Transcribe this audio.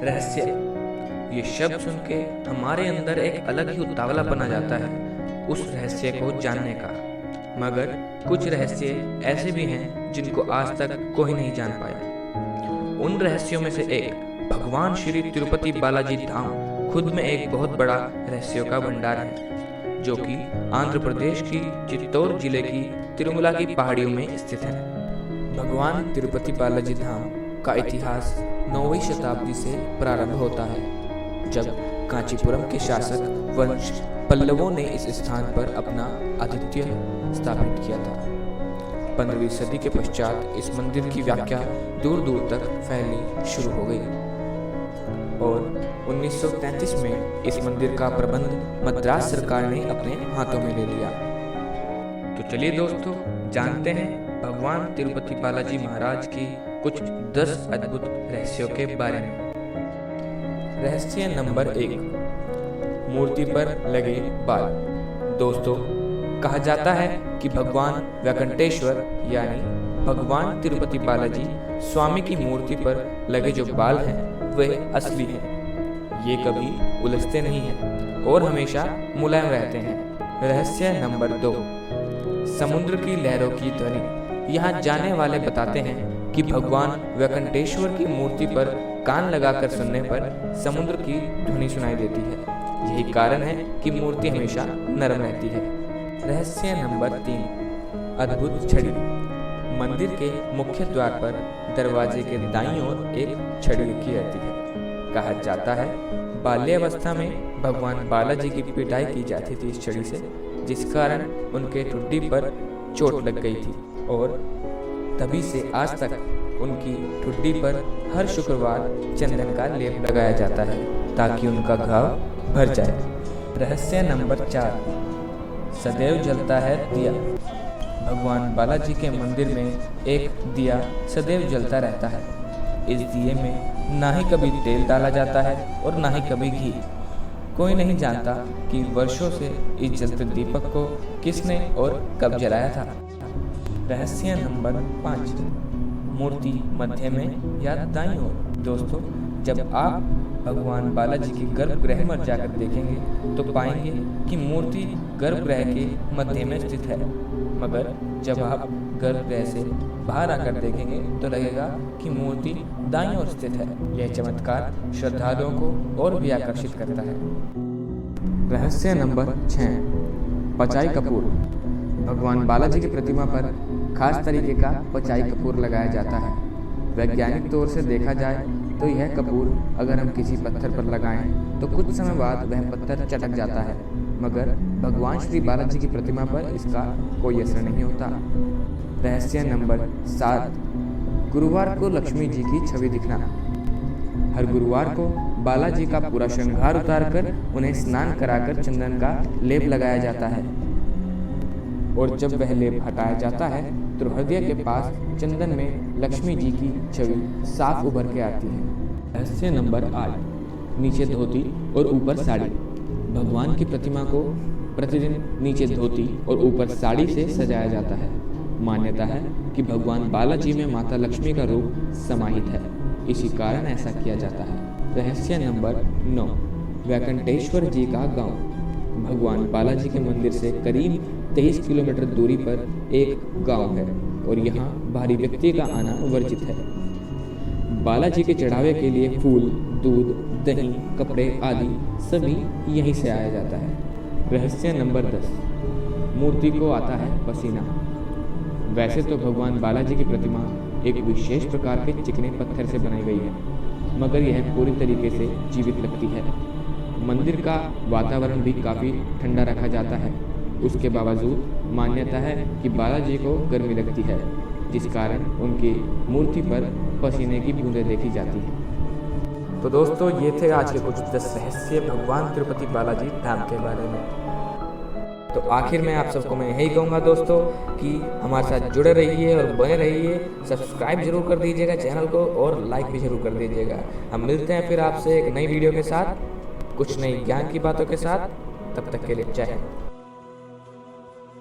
रहस्य। ये शब्द सुन के हमारे अंदर एक अलग ही उतावला बना जाता है उस रहस्य को जानने का। मगर कुछ रहस्य ऐसे भी हैं जिनको आज तक कोई नहीं जान पाया। उन रहस्यों में से एक भगवान श्री तिरुपति बालाजी धाम खुद में एक बहुत बड़ा रहस्यों का भंडार है, जो कि आंध्र प्रदेश की चित्तौड़ जिले की तिरुमला की पहाड़ियों में स्थित है। भगवान तिरुपति बालाजी धाम का इतिहास 9वीं शताब्दी से प्रारंभ होता है, जब कांचीपुरम के शासक वंश पल्लवों ने इस स्थान पर अपना आधिपत्य स्थापित किया था। 15वीं सदी के पश्चात इस मंदिर की व्याख्या दूर दूर तक फैलनी शुरू हो गई और 1933 में इस मंदिर का प्रबंध मद्रास सरकार ने अपने हाथों में ले लिया। तो चलिए दोस्तों, जानते हैं भगवान तिरुपति बालाजी महाराज की कुछ 10 अद्भुत रहस्यों के बारे में। रहस्य नंबर 1, मूर्ति पर लगे बाल। दोस्तों, कहा जाता है कि भगवान वेंकटेश्वर यानी भगवान तिरुपति बालाजी स्वामी की मूर्ति पर लगे जो बाल हैं वे असली हैं। ये कभी उलझते नहीं हैं और हमेशा मुलायम रहते हैं। रहस्य नंबर 2, समुद्र की लहरों की ध्वनि। यहाँ जाने वाले बताते हैं कि भगवान वेंकटेश्वर की मूर्ति पर कान लगाकर सुनने पर समुद्र की ध्वनि सुनाई देती है। यही कारण है कि मूर्ति हमेशा नरम रहती है। रहस्य नंबर 3, अद्भुत छड़ी। मंदिर के मुख्य द्वार पर दरवाजे के दाईं ओर एक छड़ी रखी रहती है। कहा जाता है बाल्यावस्था में भगवान बालाजी की पिटाई की जाती थी इस छड़ी से, जिस कारण उनके ठुड्डी पर चोट लग गई थी और तभी से आज तक उनकी ठुड्डी पर हर शुक्रवार चंदन का लेप लगाया जाता है ताकि उनका घाव भर जाए। रहस्य नंबर 4, सदैव जलता है दिया। भगवान बालाजी के मंदिर में एक दिया सदैव जलता रहता है। इस दिए में ना ही कभी तेल डाला जाता है और ना ही कभी घी। कोई नहीं जानता कि वर्षों से इस जलते दीपक को किसने और कब जलाया था। रहस्य नंबर 5, मूर्ति मध्य में या दाईं ओर। दोस्तों, जब आप भगवान बालाजी के गर्भगृह में जाकर देखेंगे तो पाएंगे कि मूर्ति गर्भगृह के मध्य में स्थित है, मगर जब आप गर्भगृह से बाहर आकर देखेंगे तो लगेगा कि मूर्ति दाईं ओर स्थित है। यह चमत्कार श्रद्धालुओं को और भी आकर्षित करता है। रहस्य नंबर 6, पचाई कपूर। भगवान बालाजी की प्रतिमा पर खास तरीके का पचाई कपूर लगाया जाता है। वैज्ञानिक तौर से देखा जाए तो यह कपूर अगर हम किसी पत्थर पर लगाएं तो कुछ समय बाद वह पत्थर चटक जाता है, मगर भगवान श्री बालाजी की प्रतिमा पर इसका कोई असर नहीं होता। रहस्य नंबर 7, गुरुवार को लक्ष्मी जी की छवि दिखना। हर गुरुवार को बालाजी का पूरा श्रृंगार उतारकर उन्हें स्नान कराकर चंदन का लेप लगाया जाता है और जब वह लेप हटाया जाता है तो हृदय के पास चंदन में लक्ष्मी जी की छवि साफ उभर के आती है। रहस्य नंबर 8, नीचे धोती और ऊपर साड़ी। भगवान की प्रतिमा को प्रतिदिन नीचे धोती और ऊपर साड़ी से सजाया जाता है। मान्यता है कि भगवान बालाजी में माता लक्ष्मी का रूप समाहित है, इसी कारण ऐसा किया जाता है। रहस्य नंबर 9, वेंकटेश्वर जी का गांव। भगवान बालाजी के मंदिर से करीब 23 किलोमीटर दूरी पर एक गांव है और यहाँ भारी व्यक्ति का आना वर्जित है। बालाजी के चढ़ावे के लिए फूल, दूध, दही, कपड़े आदि सभी यहीं से आया जाता है। रहस्य नंबर 10, मूर्ति को आता है पसीना। वैसे तो भगवान बालाजी की प्रतिमा एक विशेष प्रकार के चिकने पत्थर से बनाई गई है, मगर यह पूरी तरीके से जीवित लगती है। मंदिर का वातावरण भी काफ़ी ठंडा रखा जाता है। उसके बावजूद मान्यता है कि बालाजी को गर्मी लगती है, जिस कारण उनकी मूर्ति पर पसीने की बूंदें देखी जाती हैं। तो दोस्तों, ये थे आज के कुछ 10 रहस्य भगवान तिरुपति बालाजी धाम के बारे में। तो आखिर में आप सबको मैं यही कहूँगा दोस्तों कि हमारे साथ जुड़े रहिए और बने रहिए। सब्सक्राइब जरूर कर दीजिएगा चैनल को और लाइक भी जरूर कर दीजिएगा। हम मिलते हैं फिर आपसे एक नई वीडियो के साथ, कुछ नई ज्ञान की बातों के साथ। तब तक के लिए जय हिंद।